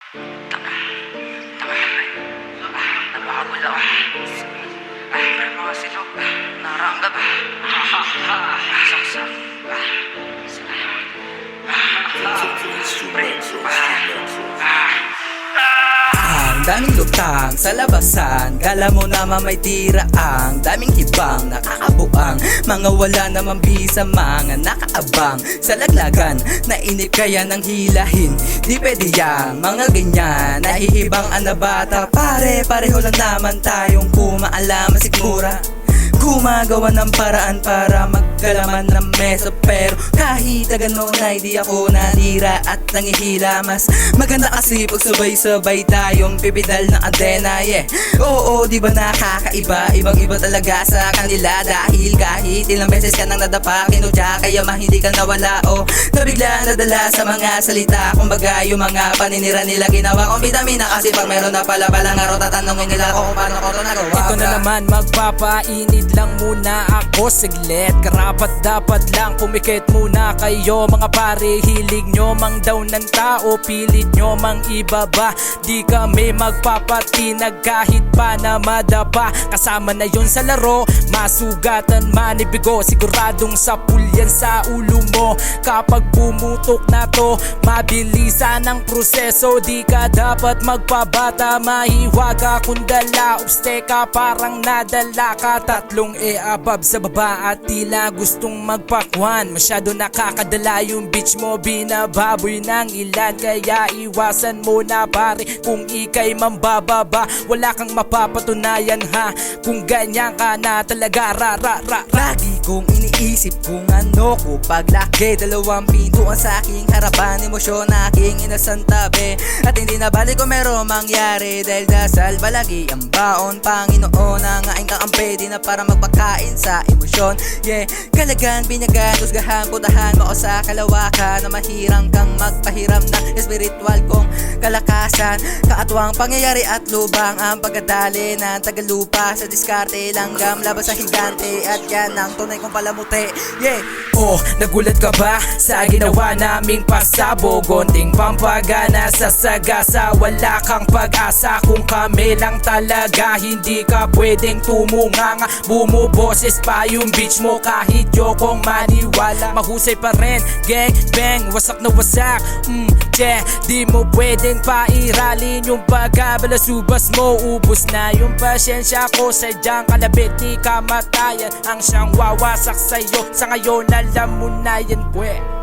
Tama. Tama pre. Nababula ka. Pre mga silog. Naranggab. Saksak. Ang daming lutang sa labasan, kala mo naman may tira. Ang daming hibang, nakakabuang mga wala namang bisa, mga nakaabang sa laglagan. Nainip kaya ng hilahin, di pwede yan, mga ganyan. Nahihibang anabata, pare-pareho lang naman tayong kumaalaman sigura. Gumagawa ng paraan para magkalaman ng mesa. Pero kahit gano'n ay di ako nanira at nangihila. Mas maganda kasi pag sabay-sabay tayong pipidal ng adena, yeah. Oo, di ba nakakaiba? Ibang-iba talaga sa kanila. Dahil kahit ilang beses ka nang nadapa, kinudya kaya hindi ka nawala o nabigla nadala sa mga salita. Kumbaga yung mga paninira nila ginawa kong vitamina. Kasi pag meron na pala palang araw, tatanungin nila ako kung paano ko ito nagawa. Ito na naman, magpapainit lang muna ako saglit. Karapat dapat lang pumikit muna kayo mga pare. Hilig nyo mang daw ng tao, pilit nyo mang ibaba. Di kami magpapatinag kahit pa na madapa. Kasama na yun sa laro, masugatan man ibigo. Siguradong sapul yan sa ulo mo. Kapag pumutok na to, mabilisan ang proseso. Di ka dapat magpabata, mahiwaga kung dala. Obsteka parang nadala ka. Tatlong above sa baba at tila gustong magpakwan. Masyado nakakadala yung bitch mo, binababoy ng ilan. Kaya iwasan mo na pare kung ikay mambababa. Wala kang mapapatunayan ha, kung ganyan ka na talaga. Lagi kong iniisip kung ano ko paglaki. Dalawang pintuan sa aking harapan, emosyon na aking inasantabi. At hindi na balik kung merong mangyari, dahil dasal palagi ang baon. Panginoon ang aking kakampi, di na para magpakain sa emosyon, yeah. Kalagan, binyagan, husgahan, putahan mo sa kalawakan na mahirang kang magpahiram ng espiritual kong kalakasan. Kaatwang pangyayari at lubang ang pagkadali ng tagalupa. Sa diskarte langgam laban sa higante, at yan ang tunay kong palamuti, yeah. Oh, nagulat ka ba sa ginawa naming pasabog? Konting pampagana sa sagasa, wala kang pag-asa kung kami lang talaga. Hindi ka pwedeng tumunganga, bumuboses pa yung bitch mo kahit yokong maniwala. Mahusay pa rin, gang bang, wasak na wasak, yeah. Di mo pwedeng pairalin yung pagkabalasubas mo. Ubus na yung pasyensya ko, sadyang kalabit ni kamatayan ang siyang wawasak sa'yo. Sa ngayon alam mo na yan, pwe.